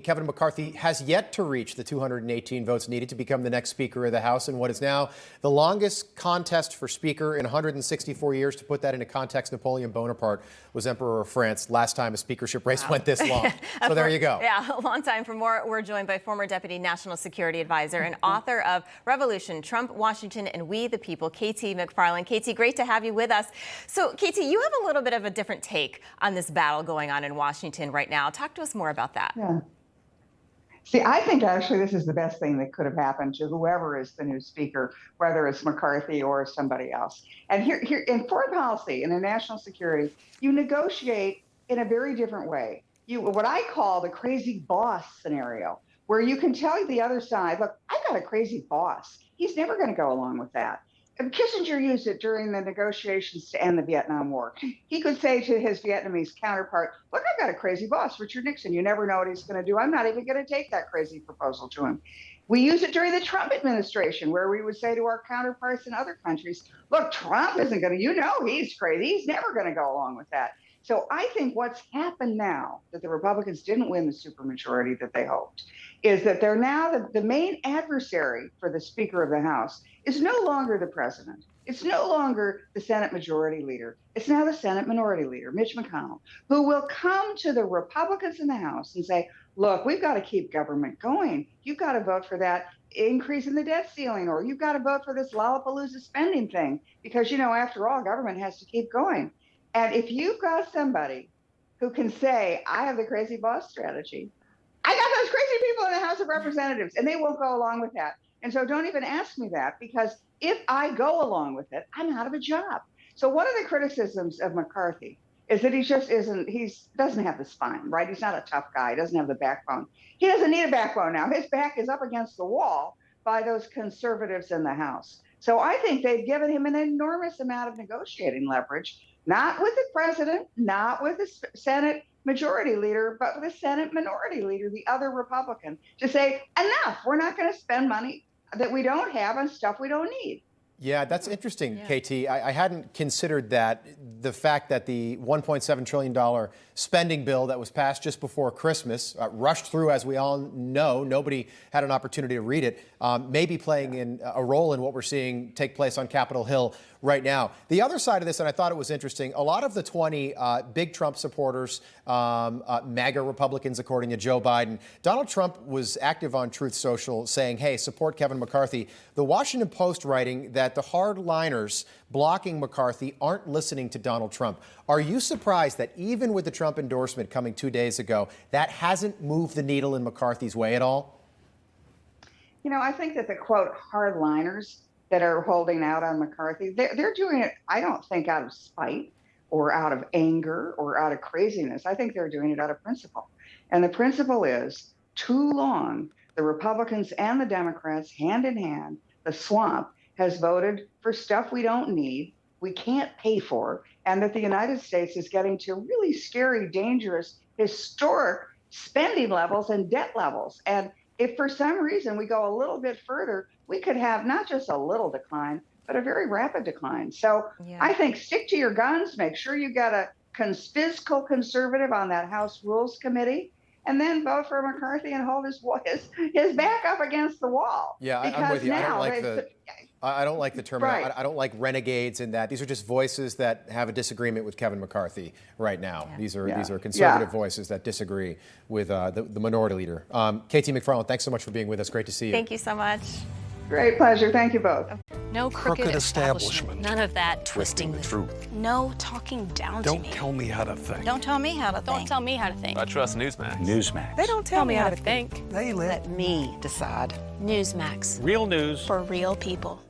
Kevin McCarthy has yet to reach the 218 votes needed to become the next Speaker of the House in what is now the longest contest for Speaker in 164 years. To put that into context, Napoleon Bonaparte was Emperor of France last time a speakership race went this long. So there you go. Yeah, a long time. For more, we're joined by former Deputy National Security Advisor and author of Revolution, Trump, Washington, and We the People, Katie McFarland. Katie, great to have you with us. So, Katie, you have a little bit of a different take on this battle going on in Washington right now. Talk to us more about that. Yeah. See, I think actually this is the best thing that could have happened to whoever is the new speaker, whether it's McCarthy or somebody else. And here in foreign policy and in national security, you negotiate in a very different way. What I call the crazy boss scenario, where you can tell the other side, look, I got a crazy boss. He's never going to go along with that. And Kissinger used it during the negotiations to end the Vietnam War. He could say to his Vietnamese counterpart, look, I've got a crazy boss, Richard Nixon. You never know what he's going to do. I'm not even going to take that crazy proposal to him. We use it during the Trump administration, where we would say to our counterparts in other countries, look, Trump isn't going to, he's crazy. He's never going to go along with that. So I think what's happened now that the Republicans didn't win the supermajority that they hoped is that they're now the main adversary for the Speaker of the House is no longer the president. It's no longer the Senate Majority Leader. It's now the Senate Minority Leader, Mitch McConnell, who will come to the Republicans in the House and say, look, we've got to keep government going. You've got to vote for that increase in the debt ceiling, or you've got to vote for this Lollapalooza spending thing, because, after all, government has to keep going. And if you've got somebody who can say, I have the crazy boss strategy, I got those crazy people in the House of Representatives, and they won't go along with that. And so don't even ask me that, because if I go along with it, I'm out of a job. So one of the criticisms of McCarthy is that he doesn't have the spine, right? He's not a tough guy. He doesn't have the backbone. He doesn't need a backbone now. His back is up against the wall by those conservatives in the House. So I think they've given him an enormous amount of negotiating leverage, not with the president, not with the Senate Majority Leader, but with the Senate Minority Leader, the other Republican, to say, enough, we're not going to spend money that we don't have on stuff we don't need. Yeah, that's interesting, KT. I hadn't considered that, the fact that the $1.7 trillion spending bill that was passed just before Christmas, rushed through, as we all know, nobody had an opportunity to read it, may be playing in a role in what we're seeing take place on Capitol Hill right now. The other side of this, and I thought it was interesting, a lot of the 20 big Trump supporters, MAGA Republicans, according to Joe Biden, Donald Trump was active on Truth Social saying, hey, support Kevin McCarthy. The Washington Post writing that the hardliners blocking McCarthy aren't listening to Donald Trump. Are you surprised that even with the Trump endorsement coming 2 days ago, that hasn't moved the needle in McCarthy's way at all? I think that the, quote, hardliners that are holding out on McCarthy, they're doing it, I don't think, out of spite or out of anger or out of craziness. I think they're doing it out of principle. And the principle is, too long, the Republicans and the Democrats, hand in hand, the swamp, has voted for stuff we don't need, we can't pay for, and that the United States is getting to really scary, dangerous, historic spending levels and debt levels. And if for some reason we go a little bit further, we could have not just a little decline, but a very rapid decline. So I think stick to your guns, make sure you got a fiscal conservative on that House Rules Committee, and then vote for McCarthy and hold his back up against the wall. Yeah, I'm with you. I don't like the term. Right. I don't like renegades in that. These are just voices that have a disagreement with Kevin McCarthy right now. Yeah. These are conservative voices that disagree with the minority leader. Katie McFarland, thanks so much for being with us. Great to see you. Thank you so much. Great pleasure. Thank you both. No crooked establishment. None of that twisting the truth. No talking down to me. Don't tell me how to think. Don't tell me how to think. Don't tell me how to think. I trust Newsmax. Newsmax. They don't tell me how to think. They let me decide. Newsmax. Real news for real people.